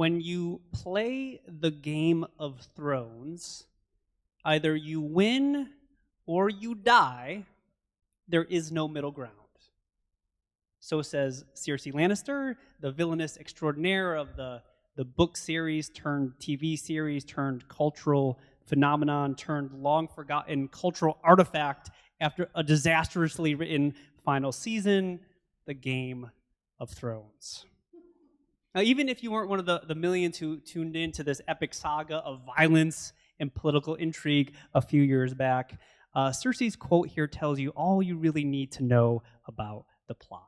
when you play the Game of Thrones, either you win or you die. There is no middle ground. So says Cersei Lannister, the villainous extraordinaire of the book series turned TV series turned cultural phenomenon turned long forgotten cultural artifact after a disastrously written final season, the Game of Thrones. Now, even if you weren't one of the millions who tuned into this epic saga of violence and political intrigue a few years back, Cersei's quote here tells you all you really need to know about the plot.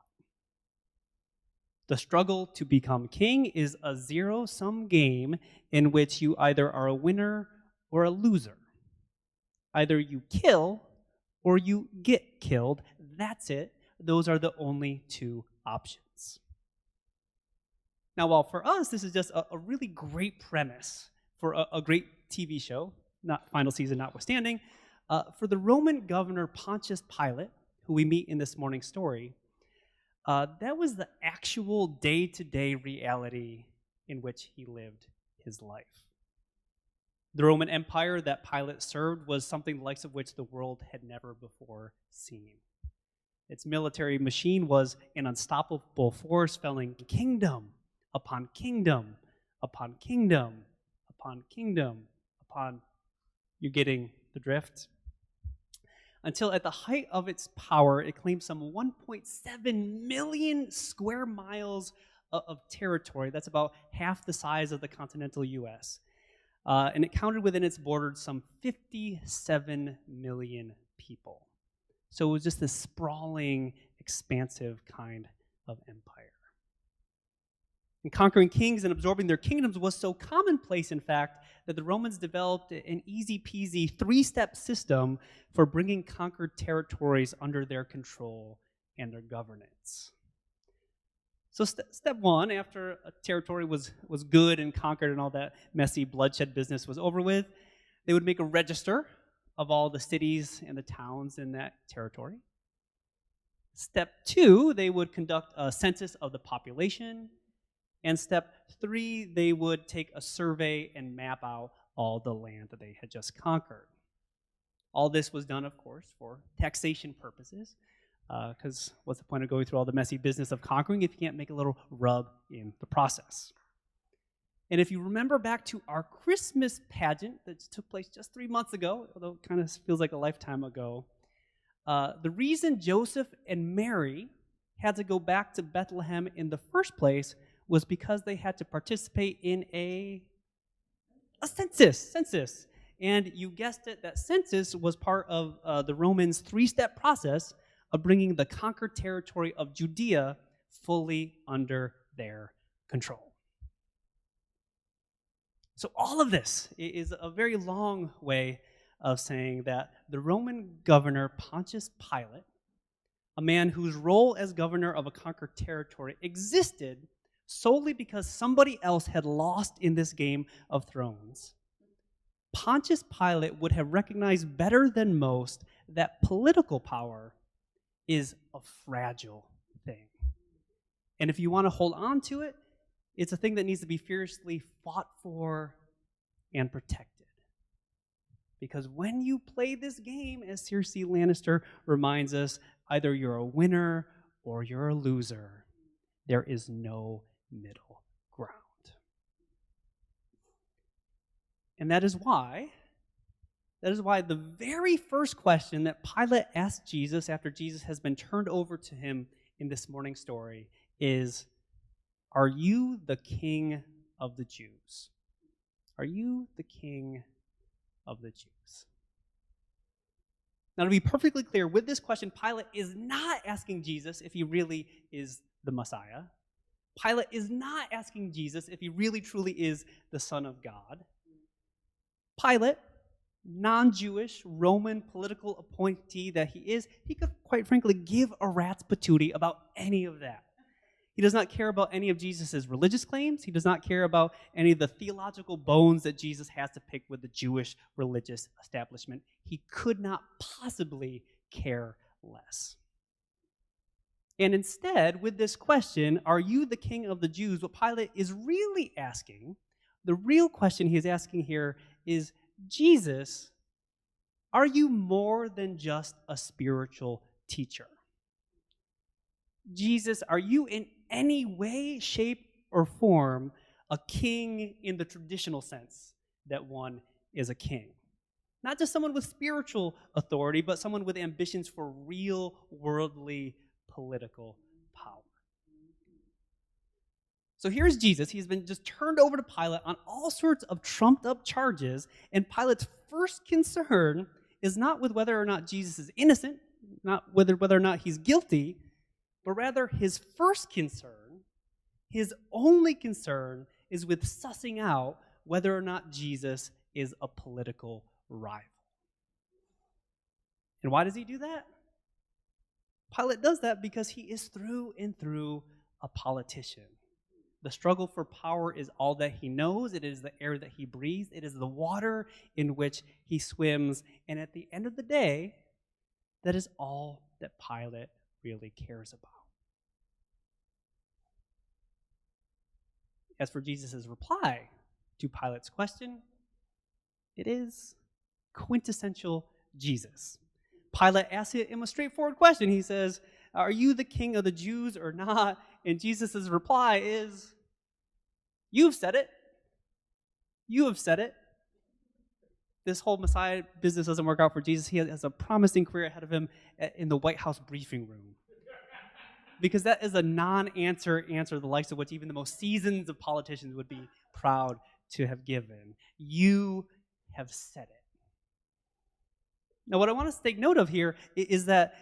The struggle to become king is a zero-sum game in which you either are a winner or a loser. Either you kill or you get killed. That's it. Those are the only two options. Now, while for us, this is just a really great premise for a great TV show, not final season notwithstanding, for the Roman governor Pontius Pilate, who we meet in this morning's story, that was the actual day-to-day reality in which he lived his life. The Roman Empire that Pilate served was something the likes of which the world had never before seen. Its military machine was an unstoppable force, felling kingdom upon kingdom upon kingdom upon kingdom upon, you're getting the drift? Until at the height of its power, it claimed some 1.7 million square miles of territory. That's about half the size of the continental U.S. And it counted within its borders some 57 million people. So it was just this sprawling, expansive kind of empire. And conquering kings and absorbing their kingdoms was so commonplace, in fact, that the Romans developed an easy-peasy three-step system for bringing conquered territories under their control and their governance. So step one, after a territory was good and conquered and all that messy bloodshed business was over with, they would make a register of all the cities and the towns in that territory. Step two, they would conduct a census of the population. And step three, they would take a survey and map out all the land that they had just conquered. All this was done, of course, for taxation purposes, because what's the point of going through all the messy business of conquering if you can't make a little rub in the process? And if you remember back to our Christmas pageant that took place just 3 months ago, although it kind of feels like a lifetime ago, the reason Joseph and Mary had to go back to Bethlehem in the first place was because they had to participate in a census. And you guessed it, that census was part of the Romans' three-step process of bringing the conquered territory of Judea fully under their control. So all of this is a very long way of saying that the Roman governor Pontius Pilate, a man whose role as governor of a conquered territory existed solely because somebody else had lost in this Game of Thrones, Pontius Pilate would have recognized better than most that political power is a fragile thing. And if you want to hold on to it, it's a thing that needs to be fiercely fought for and protected. Because when you play this game, as Cersei Lannister reminds us, either you're a winner or you're a loser. There is no middle ground. And that is why the very first question that Pilate asked Jesus after Jesus has been turned over to him in this morning's story is, are you the king of the Jews? Are you the king of the Jews? Now, to be perfectly clear, with this question, Pilate is not asking Jesus if he really is the Messiah. Pilate is not asking Jesus if he really truly is the Son of God. Pilate, non-Jewish, Roman political appointee that he is, he could quite frankly give a rat's patootie about any of that. He does not care about any of Jesus' religious claims. He does not care about any of the theological bones that Jesus has to pick with the Jewish religious establishment. He could not possibly care less. And instead, with this question, are you the king of the Jews? What Pilate is really asking, the real question he is asking here is, Jesus, are you more than just a spiritual teacher? Jesus, are you in any way, shape, or form a king in the traditional sense that one is a king? Not just someone with spiritual authority, but someone with ambitions for real worldly political power. So here's Jesus. He's been just turned over to Pilate on all sorts of trumped up charges, and Pilate's first concern is not with whether or not Jesus is innocent, not whether or not he's guilty, but rather his first concern, his only concern, is with sussing out whether or not Jesus is a political rival. And why does he do that? Pilate does that because he is through and through a politician. The struggle for power is all that he knows. It is the air that he breathes. It is the water in which he swims. And at the end of the day, that is all that Pilate really cares about. As for Jesus' reply to Pilate's question, it is quintessential Jesus. Pilate asks him a straightforward question. He says, are you the king of the Jews or not? And Jesus' reply is, you've said it. You have said it. This whole Messiah business doesn't work out for Jesus. He has a promising career ahead of him in the White House briefing room. Because that is a non-answer answer, the likes of which even the most seasoned of politicians would be proud to have given. You have said it. Now, what I want us to take note of here is that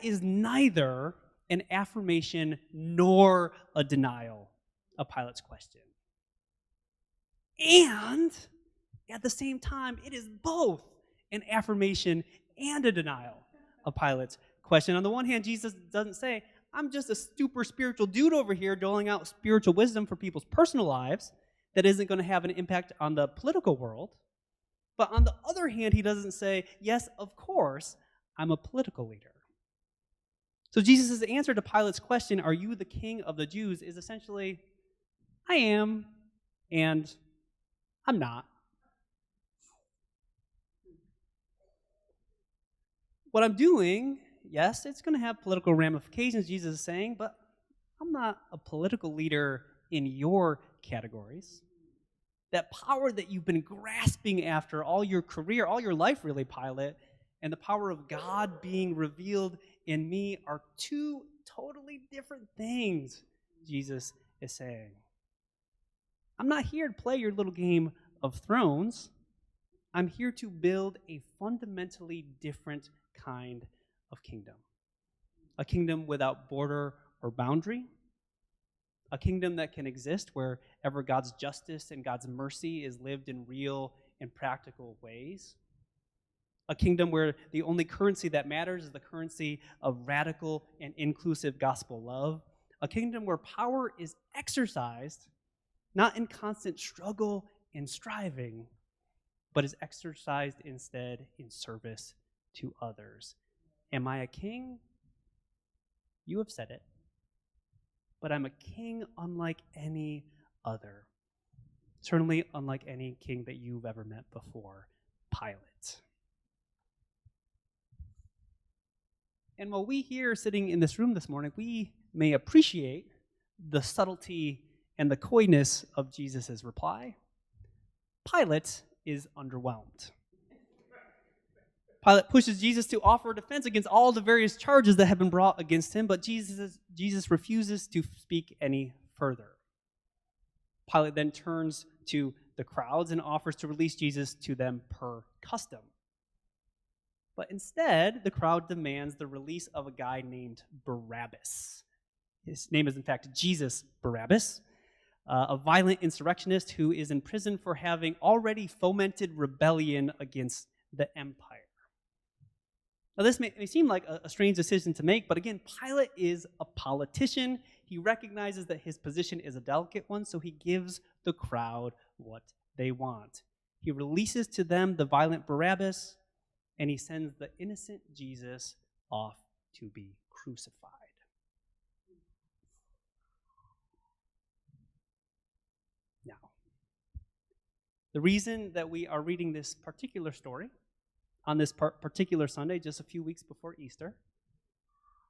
is neither an affirmation nor a denial of Pilate's question. And at the same time, it is both an affirmation and a denial of Pilate's question. On the one hand, Jesus doesn't say, I'm just a super spiritual dude over here doling out spiritual wisdom for people's personal lives that isn't going to have an impact on the political world. But on the other hand, he doesn't say, yes, of course, I'm a political leader. So Jesus' answer to Pilate's question, are you the king of the Jews, is essentially, I am, and I'm not. What I'm doing, yes, it's going to have political ramifications, Jesus is saying, but I'm not a political leader in your categories. That power that you've been grasping after all your career, all your life really, Pilate, and the power of God being revealed in me are two totally different things, Jesus is saying. I'm not here to play your little game of thrones. I'm here to build a fundamentally different kind of kingdom. A kingdom without border or boundary. A kingdom that can exist wherever God's justice and God's mercy is lived in real and practical ways. A kingdom where the only currency that matters is the currency of radical and inclusive gospel love. A kingdom where power is exercised, not in constant struggle and striving, but is exercised instead in service to others. Am I a king? You have said it. But I'm a king unlike any other. Certainly unlike any king that you've ever met before, Pilate. And while we here sitting in this room this morning, we may appreciate the subtlety and the coyness of Jesus' reply, Pilate is underwhelmed. Pilate pushes Jesus to offer a defense against all the various charges that have been brought against him, but Jesus refuses to speak any further. Pilate then turns to the crowds and offers to release Jesus to them per custom. But instead, the crowd demands the release of a guy named Barabbas. His name is, in fact, Jesus Barabbas, a violent insurrectionist who is in prison for having already fomented rebellion against the empire. Now, this may seem like a strange decision to make, but again, Pilate is a politician. He recognizes that his position is a delicate one, so he gives the crowd what they want. He releases to them the violent Barabbas, and he sends the innocent Jesus off to be crucified. The reason that we are reading this particular story on this particular Sunday, just a few weeks before Easter,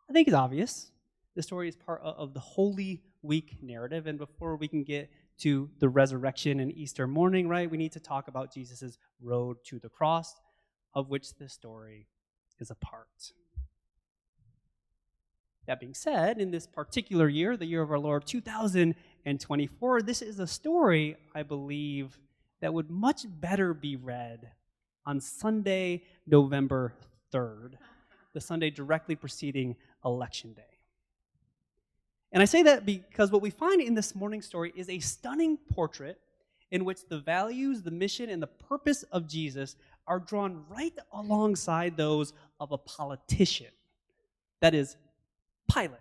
I think is obvious. The story is part of the Holy Week narrative, and before we can get to the resurrection and Easter morning, right, we need to talk about Jesus' road to the cross, of which this story is a part. That being said, in this particular year, the year of our Lord 2024, this is a story, I believe, that would much better be read on Sunday, November 3rd, the Sunday directly preceding Election Day. And I say that because what we find in this morning's story is a stunning portrait in which the values, the mission, and the purpose of Jesus are drawn right alongside those of a politician, that is, Pilate.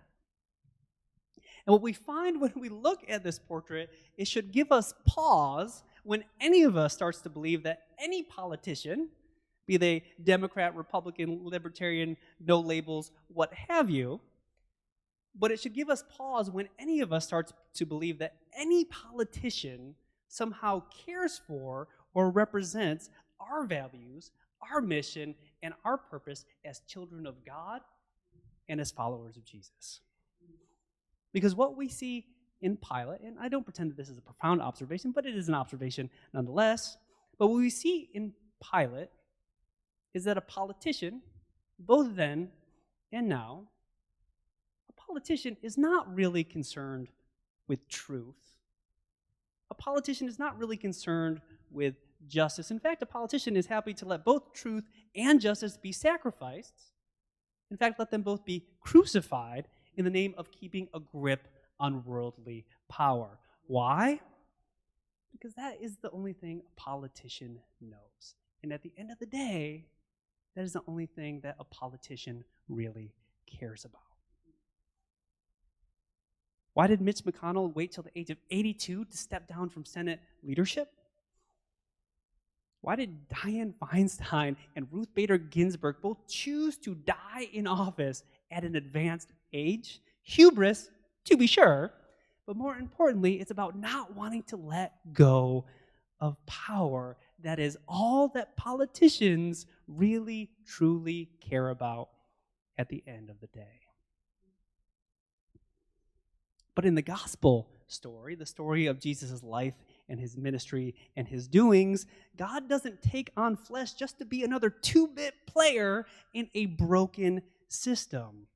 And what we find when we look at this portrait, it should give us pause when any of us starts to believe that any politician, be they Democrat, Republican, Libertarian, no labels, what have you, but it should give us pause when any of us starts to believe that any politician somehow cares for or represents our values, our mission, and our purpose as children of God and as followers of Jesus. Because what we see in Pilate, and I don't pretend that this is a profound observation, but it is an observation nonetheless, but what we see in Pilate is that a politician, both then and now, a politician is not really concerned with truth. A politician is not really concerned with justice. In fact, a politician is happy to let both truth and justice be sacrificed. In fact, let them both be crucified in the name of keeping a grip on worldly power. Why? Because that is the only thing a politician knows. And at the end of the day, that is the only thing that a politician really cares about. Why did Mitch McConnell wait till the age of 82 to step down from Senate leadership? Why did Dianne Feinstein and Ruth Bader Ginsburg both choose to die in office at an advanced age? Hubris, to be sure, but more importantly, it's about not wanting to let go of power. That is all that politicians really, truly care about at the end of the day. But in the gospel story, the story of Jesus' life and his ministry and his doings, God doesn't take on flesh just to be another two-bit player in a broken system.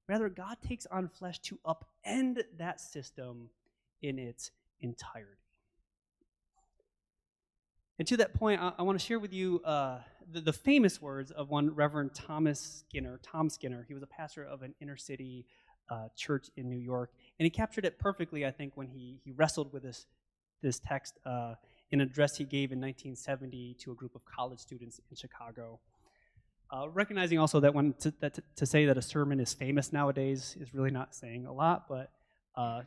Rather, God takes on flesh to upend that system in its entirety. And to that point, I want to share with you the famous words of one Reverend Tom Skinner. He was a pastor of an inner city church in New York, and he captured it perfectly, I think, when he wrestled with this text in an address he gave in 1970 to a group of college students in Chicago. Recognizing also that to say that a sermon is famous nowadays is really not saying a lot, but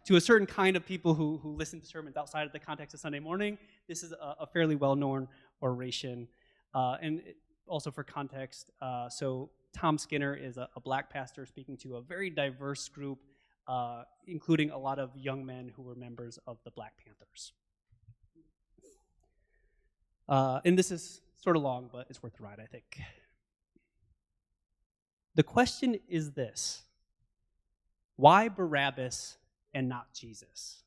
to a certain kind of people who listen to sermons outside of the context of Sunday morning, this is a fairly well-known oration. And also for context, so Tom Skinner is a black pastor speaking to a very diverse group, including a lot of young men who were members of the Black Panthers. And this is sort of long, but it's worth the ride, I think. The question is this: why Barabbas and not Jesus?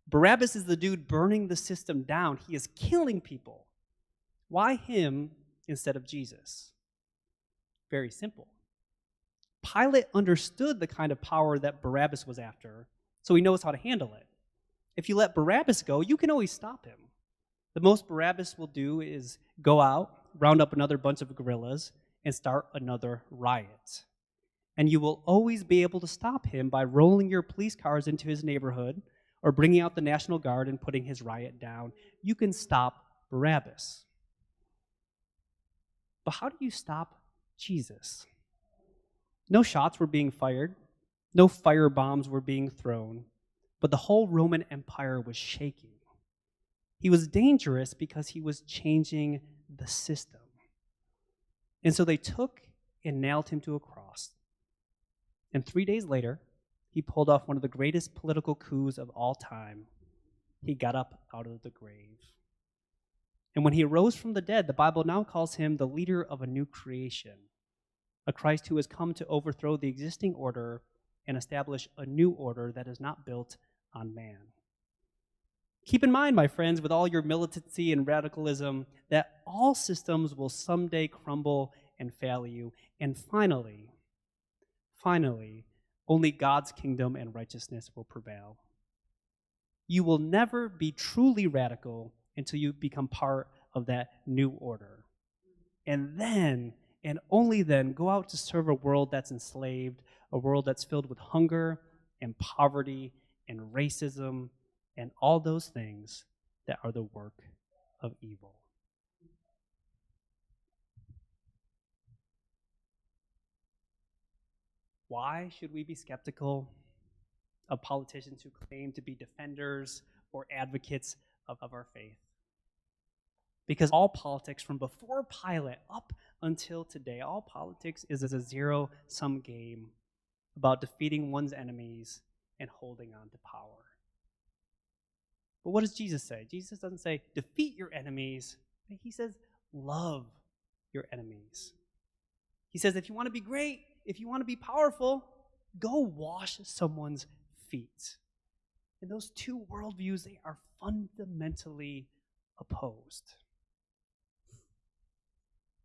Barabbas is the dude burning the system down. He is killing people. Why him instead of Jesus? Very simple. Pilate understood the kind of power that Barabbas was after, so he knows how to handle it. If you let Barabbas go, you can always stop him. The most Barabbas will do is go out, round up another bunch of guerrillas, and start another riot. And you will always be able to stop him by rolling your police cars into his neighborhood or bringing out the National Guard and putting his riot down. You can stop Barabbas. But how do you stop Jesus? No shots were being fired. No fire bombs were being thrown. But the whole Roman Empire was shaking. He was dangerous because he was changing the system. And so they took and nailed him to a cross. And 3 days later, he pulled off one of the greatest political coups of all time. He got up out of the grave. And when he arose from the dead, the Bible now calls him the leader of a new creation, a Christ who has come to overthrow the existing order and establish a new order that is not built on man. Keep in mind, my friends, with all your militancy and radicalism, that all systems will someday crumble and fail you. And finally, only God's kingdom and righteousness will prevail. You will never be truly radical until you become part of that new order. And then, and only then, go out to serve a world that's enslaved, a world that's filled with hunger and poverty and racism and all those things that are the work of evil. Why should we be skeptical of politicians who claim to be defenders or advocates of our faith? Because all politics from before Pilate up until today, all politics is a zero-sum game about defeating one's enemies and holding on to power. But what does Jesus say? Jesus doesn't say, defeat your enemies. He says, love your enemies. He says, if you want to be great, if you want to be powerful, go wash someone's feet. And those two worldviews, they are fundamentally opposed.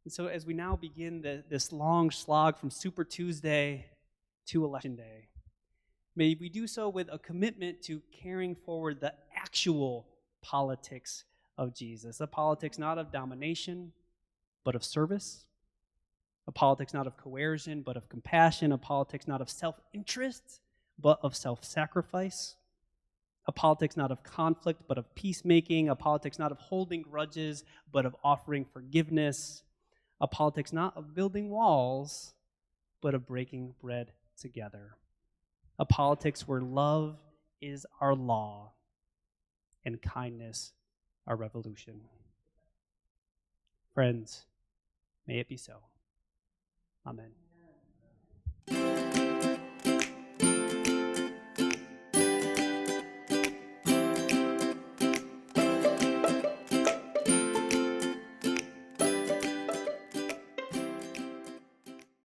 And so as we now begin this long slog from Super Tuesday to Election Day, may we do so with a commitment to carrying forward the actual politics of Jesus, a politics not of domination, but of service, a politics not of coercion, but of compassion, a politics not of self-interest, but of self-sacrifice, a politics not of conflict, but of peacemaking, a politics not of holding grudges, but of offering forgiveness, a politics not of building walls, but of breaking bread together, a politics where love is our law and kindness our revolution. Friends, may it be so. Amen.